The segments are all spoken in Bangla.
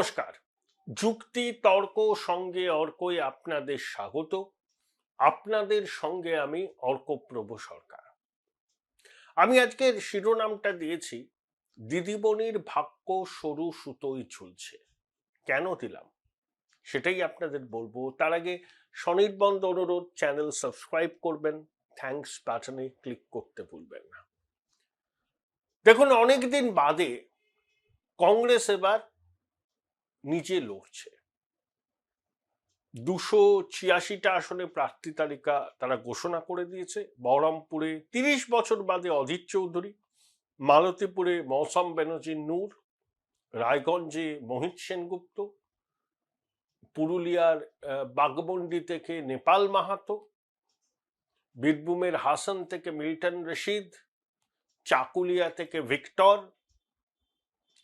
নমস্কার। যুক্তি তর্ক সঙ্গে অর্কই আপনাদের স্বাগত। আপনাদের সঙ্গে আমি অর্কপ্রভ সরকার। আমি আজকের শিরোনামটা দিয়েছি দিদিমণির ভাগ্য সরু সুতোই ঝুলছে। কেন দিলাম সেটাই আপনাদের বলবো। তার আগে স্বনির্বন্ধ অনুরোধ, চ্যানেল সাবস্ক্রাইব করবেন, থ্যাঙ্কস বাটনে ক্লিক করতে ভুলবেন না। দেখুন, অনেকদিন বাদে কংগ্রেস এবার নিজে লড়ছে। 286টা আসনে প্রার্থী তালিকা তারা ঘোষণা করে দিয়েছে। বহরমপুরে 30 বছর বাদে অধীর চৌধুরী, মালতীপুরে মৌসম ব্যানার্জি নূর, রায়গঞ্জে মোহিত সেনগুপ্ত, পুরুলিয়ার বাগমন্ডি থেকে নেপাল মাহাতো, বীরভূমের হাসান থেকে মিল্টন রশিদ, চাকুলিয়া থেকে ভিক্টর,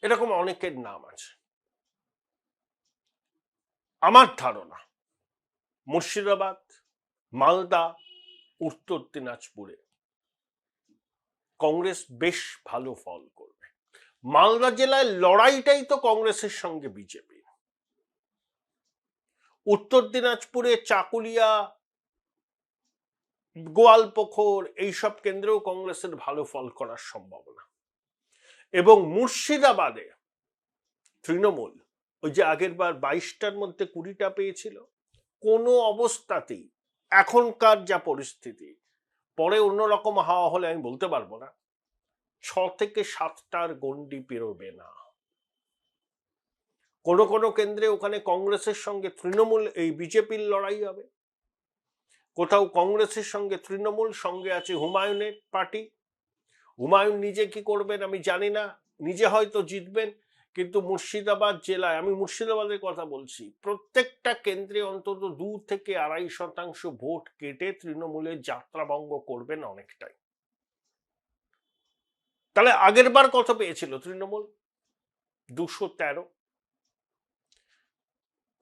এরকম অনেকের নাম আছে। আমার ধারণা মুর্শিদাবাদ, মালদা, উত্তর দিনাজপুরে কংগ্রেস বেশ ভালো ফল করবে। মালদা জেলায় লড়াইটাই তো কংগ্রেসের সঙ্গে বিজেপি। উত্তর দিনাজপুরে চাকুলিয়া, গোয়ালপুকুর এইসব কেন্দ্রেও কংগ্রেসের ভালো ফল করার সম্ভাবনা। এবং মুর্শিদাবাদে তৃণমূল ওই যে আগের বার 22টার মধ্যে 20টা পেয়েছিল, কোনো অবস্থাতেই এখনকার যা পরিস্থিতি, পরে অন্যরকম হাওয়া হলে আমি বলতে পারবো না, 6 থেকে 7টার গন্ডি পেরোবে না। কোনো কোনো কেন্দ্রে ওখানে কংগ্রেসের সঙ্গে তৃণমূল, এই বিজেপির লড়াই হবে। কোথাও কংগ্রেসের সঙ্গে তৃণমূল, সঙ্গে আছে হুমায়ুনের পার্টি। হুমায়ুন নিজে কি করবেন আমি জানি না, নিজে হয়তো জিতবেন, কিন্তু মুর্শিদাবাদ জেলায়, আমি মুর্শিদাবাদের কথা বলছি, প্রত্যেকটা কেন্দ্রে অন্তত 2 থেকে 2.5% ভোট কেটে তৃণমূলের যাত্রাভঙ্গ করবেন অনেকটাই। তাহলে আগের বার কত পেয়েছিল তৃণমূল? 213।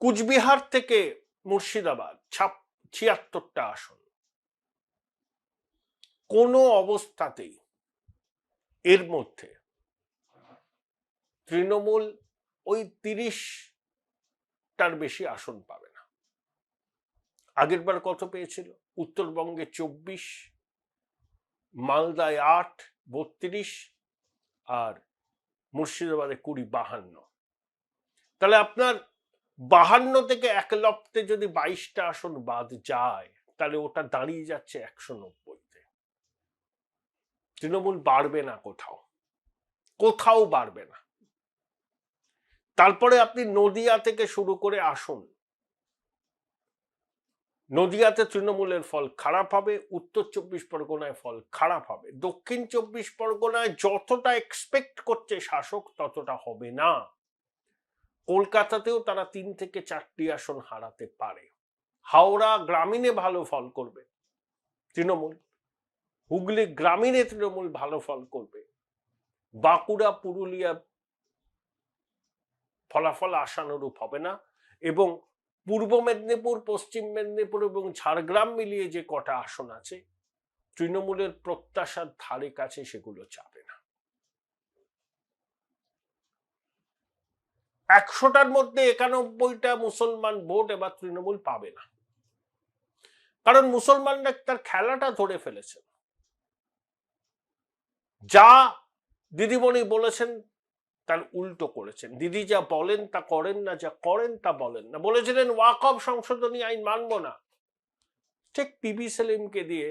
কুচবিহার থেকে মুর্শিদাবাদ 76টা আসন। কোনো অবস্থাতেই এর মধ্যে তৃণমূল ওই 30টার বেশি আসন পাবে না। আগের বার কত পেয়েছিল? উত্তরবঙ্গে 24, মালদায় 8, 32, আর মুর্শিদাবাদে 20, 52। তাহলে আপনার 52 থেকে এক লপ্তে যদি 22টা আসন বাদ যায়, তাহলে ওটা দাঁড়িয়ে যাচ্ছে 190-তে। তৃণমূল বাড়বে না, কোথাও বাড়বে না। তারপরে আপনি নদিয়া থেকে শুরু করে আসুন। নদিয়াতে তৃণমূলের ফল খারাপ হবে, উত্তর 24 পরগনায় ফল খারাপ হবে, দক্ষিণ 24 পরগনায় যতটা এক্সপেক্ট করছে শাসক ততটা হবে না। কলকাতাতেও তারা 3 থেকে 4টি আসন হারাতে পারে। হাওড়া গ্রামীণে ভালো ফল করবে তৃণমূল, হুগলি গ্রামীণে তৃণমূল ভালো ফল করবে, বাঁকুড়া পুরুলিয়া ফলাফল আশানুরূপ হবে না, এবং পূর্ব মেদিনীপুর, পশ্চিম মেদিনীপুর এবং ঝাড়গ্রাম মিলিয়ে যে কটা আসন আছে তৃণমূলের প্রত্যাশার ধারে কাছে সেগুলো যাবে না। 100টার মধ্যে 91টা মুসলমান ভোট এবার তৃণমূল পাবে না, কারণ মুসলমানরা তার খেলাটা ধরে ফেলেছে। যা দিদিমণি বলেছেন তার উল্টো করেছেন। দিদি যা বলেন তা করেন না, যা করেন তা বলেন না। বলেছিলেন ওয়াকফ সংশোধনী আইন মানব না, ঠিক পিবি সেলিমকে দিয়ে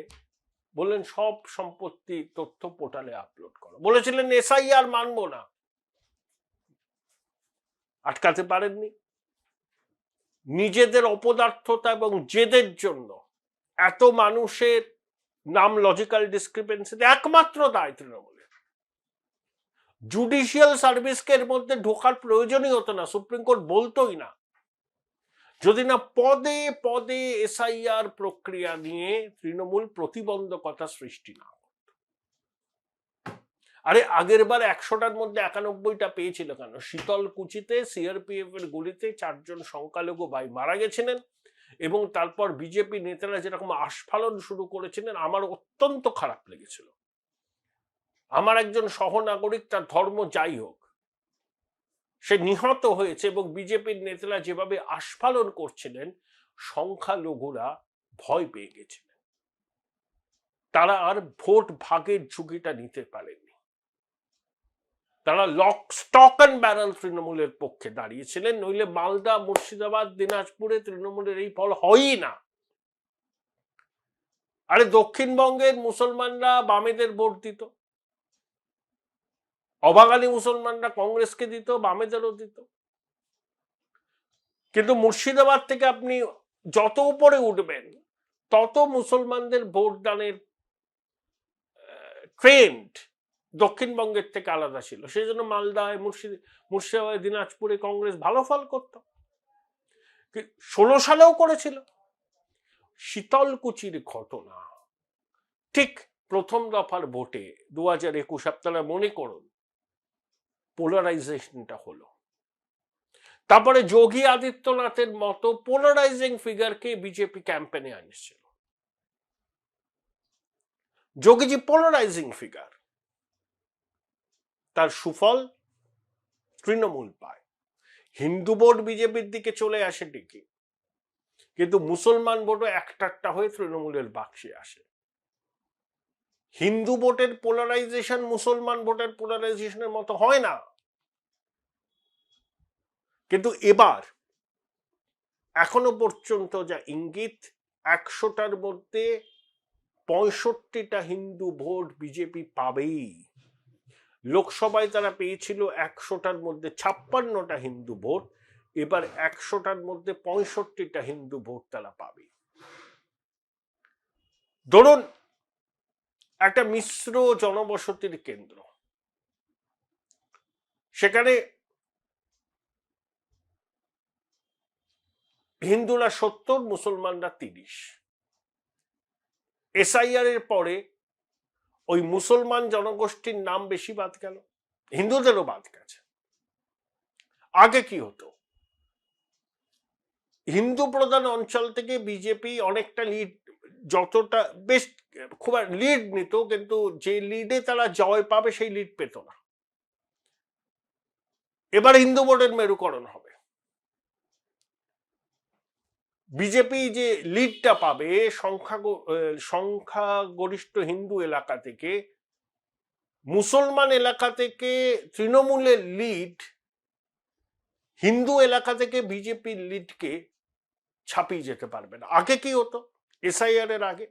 বললেন সব সম্পত্তি তথ্য পোর্টালে আপলোড করো। বলেছিলেন এসআইআর মানব না, আটকাতে পারেননি। নিজেদের অপদার্থতা এবং জেদের জন্য এত মানুষের নাম লজিক্যাল ডিসক্রিপেন্সিতে একমাত্র দায় তৃণমূলের। জুডিশিয়াল সার্ভিসকে এর মধ্যে ঢোকার প্রয়োজনই হতো না, সুপ্রিম কোর্ট বলতোই না, যদি না পদে পদে এসআইআর প্রক্রিয়া নিয়ে তৃণমূল প্রতিবন্ধকতা সৃষ্টি না করত। আরে আগের বার 100টার মধ্যে 91টা পেয়েছিল কেন? শীতলকুচিতে সিআরপিএফ এর গুলিতে 4 জন সংখ্যালঘু ভাই মারা গেছিলেন, এবং তারপর বিজেপি নেতারা যেরকম আস্ফালন শুরু করেছিলেন, আমার অত্যন্ত খারাপ লেগেছিল। আমার একজন সহনাগরিক, তার ধর্ম যাই হোক, সে নিহত হয়েছে এবং বিজেপির নেতারা যেভাবে আস্ফালন করছিলেন, সংখ্যালঘুরা ভয় পেয়ে গেছিলেন। তারা আর ভোট ভাগের ঝুঁকিটা নিতে পারেনি। তারা লক স্টক অ্যান্ড ব্যারেল তৃণমূলের পক্ষে দাঁড়িয়েছিলেন, নইলে মালদা, মুর্শিদাবাদ, দিনাজপুরে তৃণমূলের এই ফল হয়ই না। আরে দক্ষিণবঙ্গের মুসলমানরা বামেদের ভোট দিত, অবাঙালি মুসলমানরা কংগ্রেসকে দিত, বামেদেরও দিত। কিন্তু মুর্শিদাবাদ থেকে আপনি যত উপরে উঠবেন তত মুসলমানদের ভোট দানের ট্রেন্ড দক্ষিণবঙ্গের থেকে আলাদা ছিল। সেই জন্য মালদায়, মুর্শিদাবাদ, দিনাজপুরে কংগ্রেস ভালো ফল করত। 16 সালেও করেছিল। শীতলকুচির ঘটনা ঠিক প্রথম দফার ভোটে 2021 আপনারা মনে করুন, পোলারাইজেশনটা হলো। তারপরে যোগী আদিত্যনাথের মতো পোলারাইজিং ফিগারকে বিজেপি ক্যাম্পেনে আনছিল। যোগীজি পোলারাইজিং ফিগার, তার সুফল তৃণমূল পায়। হিন্দু ভোট বিজেপির দিকে চলে আসে ঠিকই, কিন্তু মুসলমান ভোটও একটা হয়ে তৃণমূলের বাক্সে আসে। হিন্দু ভোটের পোলারাইজেশন মুসলমান ভোটের পোলারাইজেশনের মতো হয় না। কিন্তু এবার এখনো পর্যন্ত যা ইঙ্গিত, 100টার মধ্যে 65টা হিন্দু ভোট বিজেপি পাবেই। লোকসভায় তারা পেয়েছিল 100টার মধ্যে 56টা হিন্দু ভোট, এবার 100টার মধ্যে 65টা হিন্দু ভোট তারা পাবে। ধরুন একটা মিশ্র জনবসতির কেন্দ্র, সেখানে হিন্দুরা 70, মুসলমানরা 30। এসআইআর এর পরে ওই মুসলমান জনগোষ্ঠীর নাম বেশি বাদ গেল, হিন্দুদেরও বাদ গেছে। আগে কি হতো, হিন্দু প্রধান অঞ্চল থেকে বিজেপি অনেকটা লিড, যতটা বেশ খুব লিড নিত, কিন্তু যে লিডে তারা জয় পাবে সেই লিড পেত না। এবার হিন্দু ভোটের মেরুকরণ হবে। বিজেপি যে লিডটা পাবে সংখ্যাগরিষ্ঠ হিন্দু এলাকা থেকে, মুসলমান এলাকা থেকে তৃণমূলের লিড হিন্দু এলাকা থেকে বিজেপির লিডকে ছাপিয়ে যেতে পারবে না। আগে কি হতো, এসআইআর এর আগে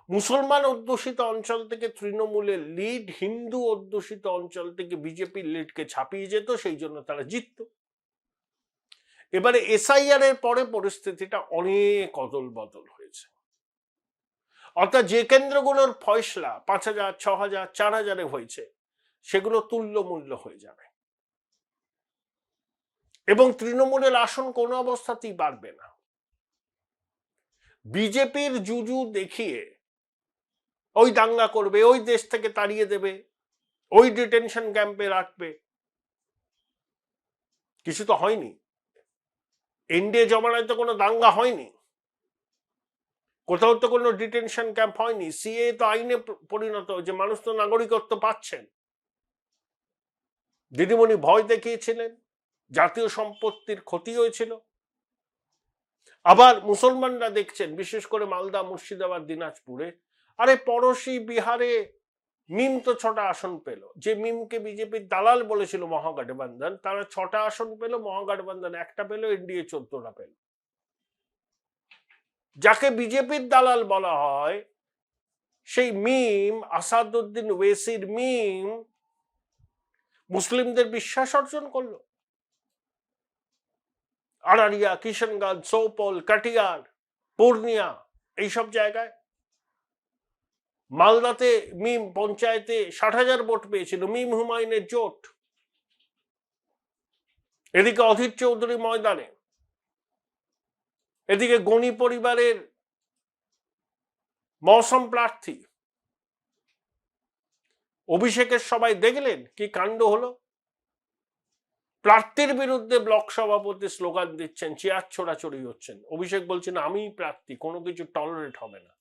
মুসলমান অধ্যুষিত অঞ্চল থেকে তৃণমূলের লিড হিন্দু অধ্যুষিত অঞ্চল থেকে বিজেপির লিডকে ছাপিয়ে যেত, সেই জন্য তারা জিতত। এবারে এসআইআর এর পরে পরিস্থিতিটা অনেক অদল বদল হয়েছে। অর্থাৎ যে কেন্দ্রগুলোর ফয়সলা 5000, 6000, 4000-এ হয়েছে, সেগুলো তুল্য মূল্য হয়ে যাবে এবং তৃণমূলের আসন কোনো অবস্থাতেই বাড়বে না। বিজেপির জুজু দেখিয়ে ওই দাঙ্গা করবে, ওই দেশ থেকে তাড়িয়ে দেবে, ওই ডিটেনশন ক্যাম্পে রাখবে, কিছু তো হয়নি। এনডিএ জমানায় তো কোনো দাঙ্গা হয়নি, কোথাও তো কোনো ডিটেনশন ক্যাম্প হয়নি। সিএ তো আইনে পরিণত হয়েছে, মানুষ তো নাগরিকত্ব পাচ্ছেন। দিদিমণি ভয় দেখিয়েছিলেন, জাতীয় সম্পত্তির ক্ষতি হয়েছিল। আবার মুসলমানরা দেখছেন, বিশেষ করে মালদা, মুর্শিদাবাদ, দিনাজপুরে, আরে পড়োশি বিহারে মিম তো 6টা আসন পেল। যে মিমকে বিজেপির দালাল বলেছিল মহাগঠবন্ধন, তারা 6টা আসন পেল, মহাগঠবন্ধন 1টা পেল, এনডিএ 14টা পেল। যাকে বিজেপির দালাল বলা হয়, সেই মিম, আসাদুদ্দিন ওয়েসির মিম, মুসলিমদের বিশ্বাস অর্জন করলো। আড়ারিয়া, কিশনগঞ্জ, সোপল, কাটিয়ার, পূর্ণিয়া, এইসব জায়গায়। মালদাতে মিম পঞ্চায়েতে 60,000 ভোট পেয়েছিল, মিম হুমায়ুনের জোট। এদিকে অধীর চৌধুরী ময়দানে, এদিকে গণি পরিবারের মৌসুম প্রার্থী অভিষেকের সবাই দেখলেন কি কাণ্ড হলো। প্রার্থীর বিরুদ্ধে ব্লক সভাপতি স্লোগান দিচ্ছেন, চেয়ার ছোড়াছড়ি হচ্ছেন। অভিষেক বলছেন আমিই প্রার্থী, কোনো কিছু টলারেট হবে না।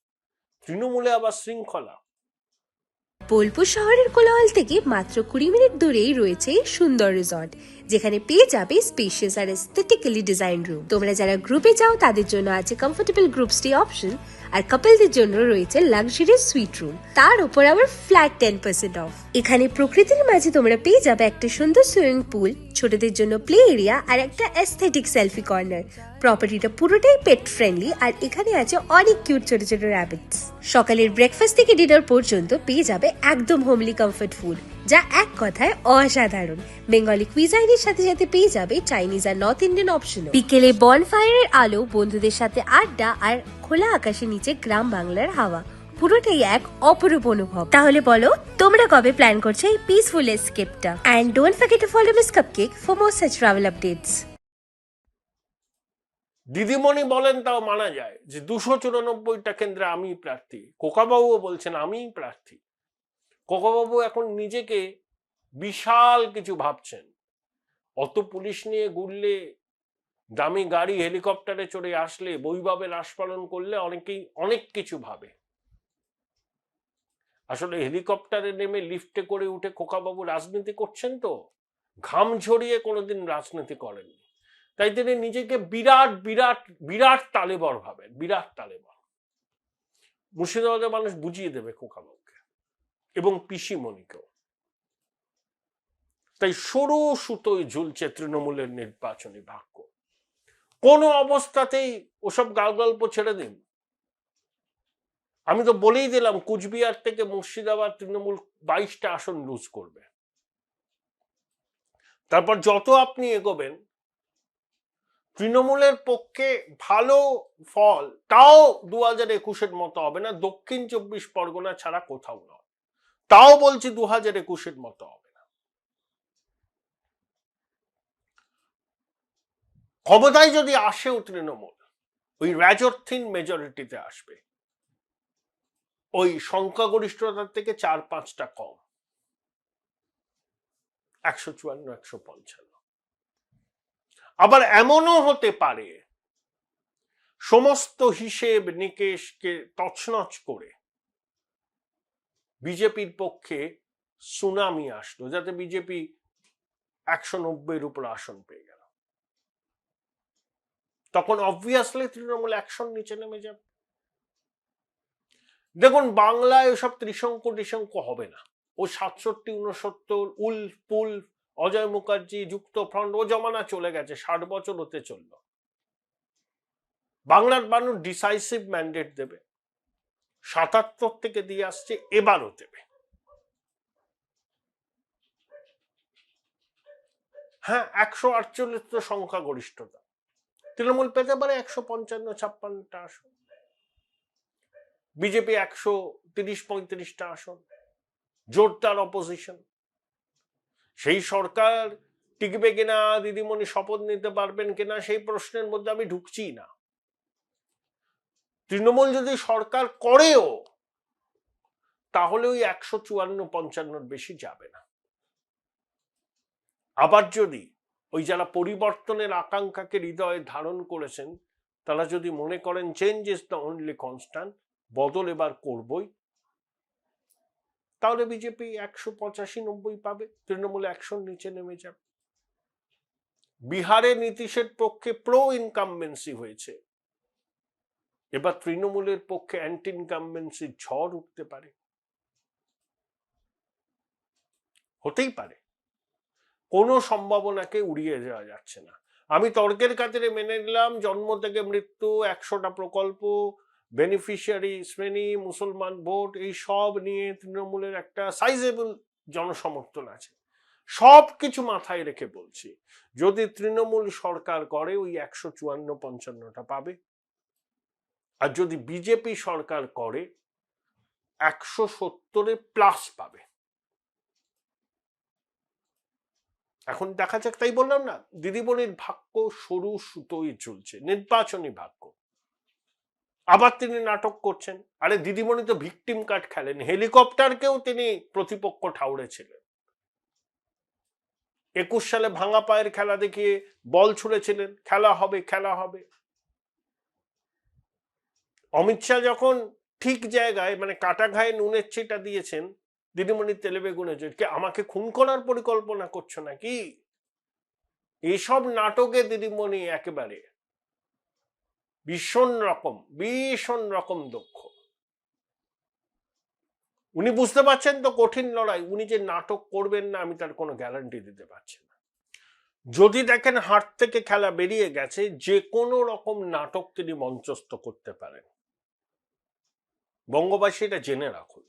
তৃণমূলে আবার শৃঙ্খলা। বোলপুর শহরের কোলাহল থেকে মাত্র 20 মিনিট দূরেই রয়েছে সুন্দর রিসর্ট, যেখানে পেয়ে যাবে স্পেশিয়াস আর এস্থেটিক্যালি ডিজাইন রুম। তোমরা যারা গ্রুপে যাও তাদের জন্য আছে কমফোর্টেবল গ্রুপ স্টে অপশন, আর কাপলদের জন্য রয়েছে লাক্সারিয়াস সুইট রুম, তার উপর আবার ফ্ল্যাট 10% অফ। এখানে প্রকৃতির মাঝে তোমরা পেয়ে যাবে একটা সুন্দর সুইমিং পুল, ছোটদের জন্য প্লে এরিয়া আর একটা এস্থেটিক সেলফি কর্নার। প্রপার্টিটা পুরোটাই পেট ফ্রেন্ডলি, আর এখানে আছে অনেক কিউট ছোট ছোট র্যাবিটস। সকালের ব্রেকফাস্ট থেকে ডিনার পর্যন্ত পেয়ে যাবে একদম হোমলি কমফর্ট ফুড, যা এক কথায় অসাধারণ। বেঙ্গলি কুইজাইনের সাথে সাথে পেয়ে যাবে চাইনিজ আর নর্থ ইন্ডিয়ান অপশনও। বিকেলে বনফায়ারের আলো, বন্ধুদের সাথে আড্ডা আর খোলা আকাশের নিচে গ্রাম বাংলার হাওয়া, পুরোটাই এক অপরূপ অনুভব। তাহলে বলো তোমরা কবে প্ল্যান করছো এই পিসফুল এসকেপটা? And don't forget to follow miss cupcake for more such travel updates. দিদিমণি বলেন তাও মানা যায় যে 294টা কেন্দ্রে আমি প্রার্থী। কোকাবাবুও বলছেন আমিই প্রার্থী। কোকাবাবু এখন নিজেকে বিশাল কিছু ভাবছেন। অত পুলিশ নিয়ে ঘুরলে, দামি গাড়ি হেলিকপ্টারে চড়ে আসলে, বৈভবে রাস পালন করলে অনেকেই অনেক কিছু ভাবে। আসলে হেলিকপ্টারে নেমে লিফটে করে উঠে খোকাবাবু রাজনীতি করছেন তো, ঘাম ঝরিয়ে কোনোদিন রাজনীতি করেননি। তাই তিনি নিজেকে বিরাট বিরাট বিরাট তালেবর ভাবেন, বিরাট তালেবর। মুর্শিদাবাদের মানুষ বুঝিয়ে দেবে খোকাবাবুকে এবং পিসিমণিকেও। তাই সরু সুতোয় ঝুলছে তৃণমূলের নির্বাচনী ভাগ্য। কোনো অবস্থাতেই ওসব গালগল্প ছেড়ে দিন। আমি তো বলেই দিলাম, কুচবিহার থেকে মুর্শিদাবাদ তৃণমূল 22টা আসন লুজ করবে। তারপর যত আপনি এগোবেন, তৃণমূলের পক্ষে ভালো ফল তাও 2021-এর মতো হবে না, দক্ষিণ 24 পরগনা ছাড়া কোথাও নয়। তাও বলছি 2021-এর মতো হবে না। ক্ষমতায় যদি আসেও তৃণমূল, ওই রাজর্থিন মেজরিটিতে আসবে, ওই সংখ্যাগরিষ্ঠতার থেকে 4-5টা কম, 154-155। আবার এমনও হতে পারে সমস্ত হিসেব নিকেশকে তছনছ করে বিজেপির পক্ষে সুনামি আসলো, যাতে বিজেপি 190-এর উপর আসন পেয়ে গেল। তখন অবভিয়াসলি তৃণমূল অ্যাকশন নিচে নেমে যাবে। দেখুন, বাংলায় ওসব ত্রিশঙ্ক হবে না। ও 67-69 উল পুল, অজয় মুখার্জি, যুক্ত ফ্রন্ট, ও জমানা চলে গেছে, 60 বছর হতে চলল। বাংলার মানুষ ডিসাইসিভ ম্যান্ডেট দেবে। 77 থেকে দিয়ে আসছে, এবারও দেবে। হ্যাঁ, 148 তো সংখ্যাগরিষ্ঠতা, তৃণমূল পেতে পারে 155-56টা আসন, বিজেপি 130-35টা আসন, জোরদার অপোজিশন। সেই সরকার টিকবে কিনা, দিদিমণি শপথ নিতে পারবেন কিনা, সেই প্রশ্নের মধ্যে আমি ঢুকছি না। তৃণমূল যদি সরকার করেও, তাহলে ওই 154-55-র বেশি যাবে না। আবার যদি ওই যারা পরিবর্তনের আকাঙ্ক্ষাকে হৃদয়ে ধারণ করেছেন, তারা যদি মনে করেন change is the only constant, বদল এবার করবই, তাহলে বিজেপি 185-90 পাবে, তৃণমূল 100-র নিচে নেমে যাবে। বিহারে নীতিশের পক্ষে প্রো ইনকামবেন্সি হয়েছে, এবার তৃণমূলের পক্ষে অ্যান্টি ইনকামবেন্সির ঝড় উঠতে পারে, হতেই পারে। কোনো সম্ভাবনাকে উড়িয়ে দেওয়া যাচ্ছে না। আমি তর্কের খাতিরে মেনে নিলাম জন্ম থেকে মৃত্যু, 100টা প্রকল্প, বেনিফিশিয়ারি শ্রেণী, মুসলমান ভোট, এই সব নিয়ে তৃণমূলের একটা সাইজেবল জনসমর্থন আছে। সব কিছু মাথায় রেখে বলছি, যদি তৃণমূল সরকার করে ওই 154-55টা পাবে, আর যদি বিজেপি সরকার করে 170-এ প্লাস পাবে। এখন দেখা যাক। তাই বললাম না, দিদিমণির ভাগ্য সরু সুতোই ঝুলছে, নির্বাচনী ভাগ্য। আবার তিনি নাটক করছেন। আরে দিদিমণি তো ভিকটিম কার্ড খেলেন, হেলিকপ্টারকেও তিনি প্রতিপক্ষ ঠাউরেছিলেন। 21 সালে ভাঙা পায়ের খেলা দেখিয়ে বল ছুঁড়েছিলেন, খেলা হবে খেলা হবে। অমিত শাহ যখন ঠিক জায়গায়, মানে কাটা ঘায়ে নুনের ছিটা দিয়েছেন, দিদিমণি তেলে বেগুনে কে আমাকে খুন করার পরিকল্পনা করছো নাকি? এসব নাটকে দিদিমণি একেবারে ভীষণ রকম দক্ষ। উনি বুঝতে পারছেন তো কঠিন লড়াই, উনি যে নাটক করবেন না আমি তার কোনো গ্যারান্টি দিতে পারছি না। যদি দেখেন হাত থেকে খেলা বেরিয়ে গেছে, যে কোনো রকম নাটক তিনি মঞ্চস্থ করতে পারেন। বঙ্গবাসী এটা জেনে রাখুন,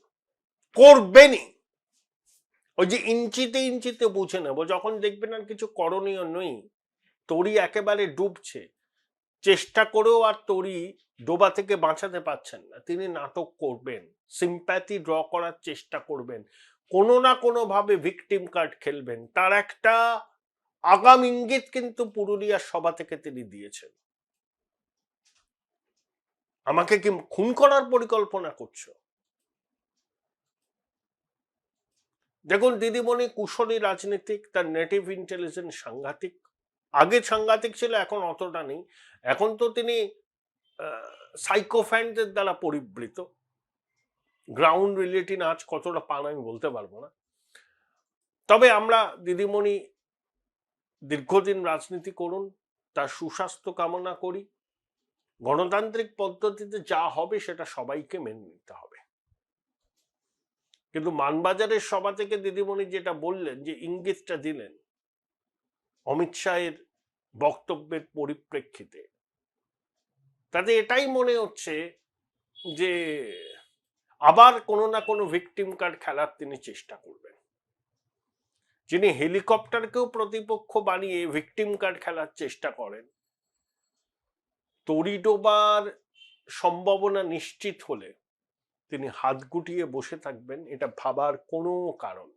করবেনই। ওই যে ইঞ্চিতে ইঞ্চিতে বুঝে নেব, যখন দেখবেন আর কিছু করণীয় নেই, তরি একেবারে ডুবছে, চেষ্টা করেও আর তরি ডোবা থেকে বাঁচাতে পারছেন না, তিনি নাটক করবেন, সিম্প্যাথি ড্র করার চেষ্টা করবেন, কোনো না কোনো ভাবে ভিকটিম কার্ড খেলবেন। তার একটা আগাম ইঙ্গিত কিন্তু পুরুলিয়ার সভা থেকে তিনি দিয়েছেন, আমাকে কি খুন করার পরিকল্পনা করছো? দেখুন দিদিমণি কুশলী রাজনীতিক, তার নেটিভ ইন্টেলিজেন্স সাংঘাতিক, আগে সাংঘাতিক ছিল, এখন অতটা নেই। এখন তো তিনি সাইকোফ্যানদের দ্বারা পরিবৃত, গ্রাউন্ড রিয়েলিটি আজ কতটা পান আমি বলতে পারবো না। তবে আমরা দিদিমণি দীর্ঘদিন রাজনীতি করুন, তার সুস্বাস্থ্য কামনা করি। গণতান্ত্রিক পদ্ধতিতে যা হবে সেটা সবাইকে মেনে নিতে হবে, কিন্তু মানবাজারের সভা থেকে দিদিমণি যেটা বললেন, যে ইঙ্গিতটা দিলেন অমিত শাহের বক্তব্যের পরিপ্রেক্ষিতে, তাতে এটাই মনে হচ্ছে যে আবার কোনো না কোনো ভিকটিম কার্ড খেলার তিনি চেষ্টা করবেন। যিনি হেলিকপ্টারকেও প্রতিপক্ষ বানিয়ে ভিকটিম কার্ড খেলার চেষ্টা করেন, তরি ডোবার সম্ভাবনা নিশ্চিত হলে তিনি হাত গুটিয়ে বসে থাকবেন, এটা ভাবার কোনো কারণ